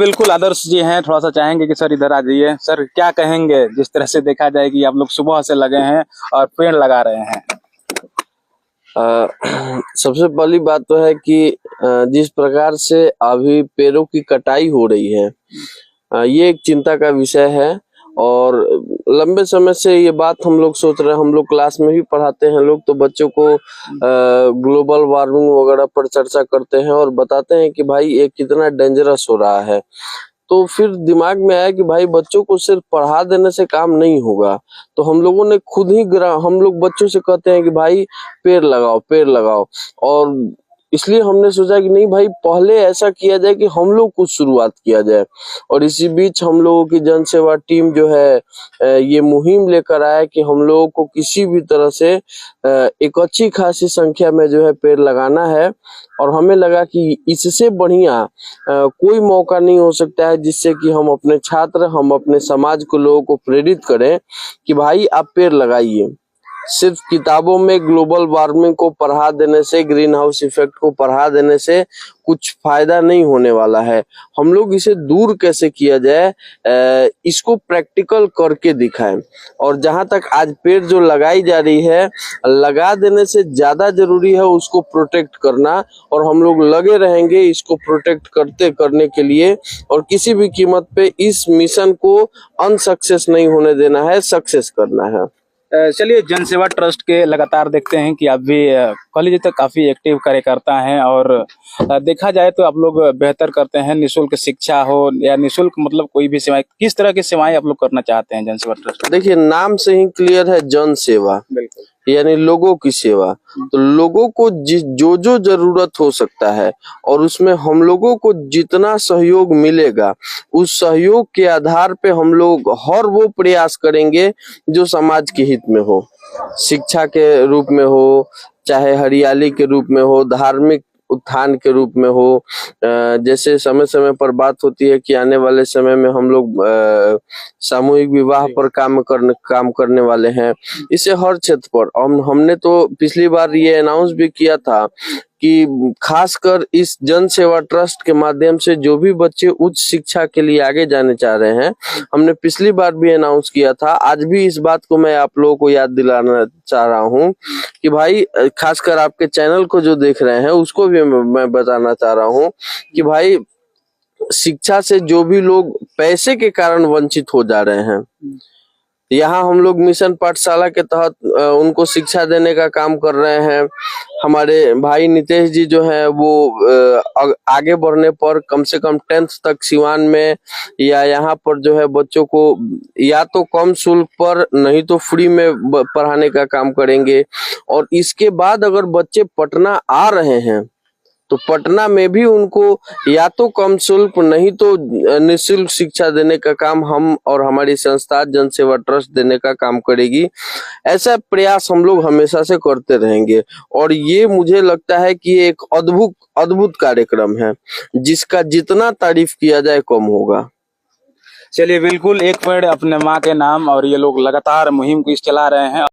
बिल्कुल आदर्श जी हैं, थोड़ा सा चाहेंगे कि सर इधर आ जाइए। सर क्या कहेंगे, जिस तरह से देखा जाए कि आप लोग सुबह से लगे हैं और पेड़ लगा रहे हैं। सबसे पहली बात तो है कि जिस प्रकार से अभी पेड़ों की कटाई हो रही है, ये एक चिंता का विषय है। और लंबे समय से ये बात हम लोग सोच रहे हैं, हम लोग क्लास में भी पढ़ाते हैं लोग, तो बच्चों को ग्लोबल वार्मिंग वगैरह पर चर्चा करते हैं और बताते हैं कि भाई ये कितना डेंजरस हो रहा है। तो फिर दिमाग में आया कि भाई बच्चों को सिर्फ पढ़ा देने से काम नहीं होगा, तो हम लोगों ने खुद ही हम लोग बच्चों से कहते हैं कि भाई पेड़ लगाओ, पेड़ लगाओ। और इसलिए हमने सोचा कि नहीं भाई, पहले ऐसा किया जाए कि हम लोग कुछ शुरुआत किया जाए। और इसी बीच हम लोगों की जन सेवा टीम जो है ये मुहिम लेकर आया कि हम लोगों को किसी भी तरह से एक अच्छी खासी संख्या में जो है पेड़ लगाना है। और हमें लगा कि इससे बढ़िया कोई मौका नहीं हो सकता है जिससे कि हम अपने छात्र, हम अपने समाज को, लोगों को प्रेरित करें कि भाई आप पेड़ लगाइए। सिर्फ किताबों में ग्लोबल वार्मिंग को पढ़ा देने से, ग्रीन हाउस इफेक्ट को पढ़ा देने से कुछ फायदा नहीं होने वाला है। हम लोग इसे दूर कैसे किया जाए, इसको प्रैक्टिकल करके दिखाएं। और जहां तक आज पेड़ जो लगाई जा रही है, लगा देने से ज्यादा जरूरी है उसको प्रोटेक्ट करना। और हम लोग लगे रहेंगे इसको प्रोटेक्ट करने के लिए, और किसी भी कीमत पे इस मिशन को अनसक्सेस नहीं होने देना है, सक्सेस करना है। चलिए, जन सेवा ट्रस्ट के लगातार देखते हैं कि आप भी कॉलेज तक काफी एक्टिव कार्यकर्ता हैं और देखा जाए तो आप लोग बेहतर करते हैं। निःशुल्क शिक्षा हो या निःशुल्क मतलब कोई भी सेवाएं, किस तरह की सेवाएं आप लोग करना चाहते हैं जन सेवा ट्रस्ट? देखिए, नाम से ही क्लियर है, जन सेवा, यानी लोगों की सेवा। तो लोगों को जो जो जरूरत हो सकता है और उसमें हम लोगों को जितना सहयोग मिलेगा, उस सहयोग के आधार पे हम लोग हर वो प्रयास करेंगे जो समाज के हित में हो। शिक्षा के रूप में हो, चाहे हरियाली के रूप में हो, धार्मिक उत्थान के रूप में हो। जैसे समय समय पर बात होती है कि आने वाले समय में हम लोग सामूहिक विवाह पर काम करने वाले हैं। इसे हर क्षेत्र पर हमने तो पिछली बार ये अनाउंस भी किया था कि खासकर इस जन सेवा ट्रस्ट के माध्यम से जो भी बच्चे उच्च शिक्षा के लिए आगे जाने चाह रहे हैं, हमने पिछली बार भी अनाउंस किया था। आज भी इस बात को मैं आप लोगों को याद दिलाना चाह रहा हूं कि भाई, खासकर आपके चैनल को जो देख रहे हैं उसको भी मैं बताना चाह रहा हूं कि भाई, शिक्षा से जो भी लोग पैसे के कारण वंचित हो जा रहे हैं, यहाँ हम लोग मिशन पाठशाला के तहत उनको शिक्षा देने का काम कर रहे हैं। हमारे भाई नितेश जी जो है वो आगे बढ़ने पर कम से कम 10th तक सिवान में या यहाँ पर जो है बच्चों को या तो कम शुल्क पर, नहीं तो फ्री में पढ़ाने का काम करेंगे। और इसके बाद अगर बच्चे पटना आ रहे हैं तो पटना में भी उनको या तो कम शुल्क, नहीं तो निःशुल्क शिक्षा देने का काम हम और हमारी संस्था जन सेवा ट्रस्ट देने का काम करेगी। ऐसा प्रयास हम लोग हमेशा से करते रहेंगे और ये मुझे लगता है कि एक अद्भुत कार्यक्रम है जिसका जितना तारीफ किया जाए कम होगा। चलिए, बिल्कुल, एक पेड़ अपने माँ के नाम, और ये लोग लगातार मुहिम को चला रहे हैं।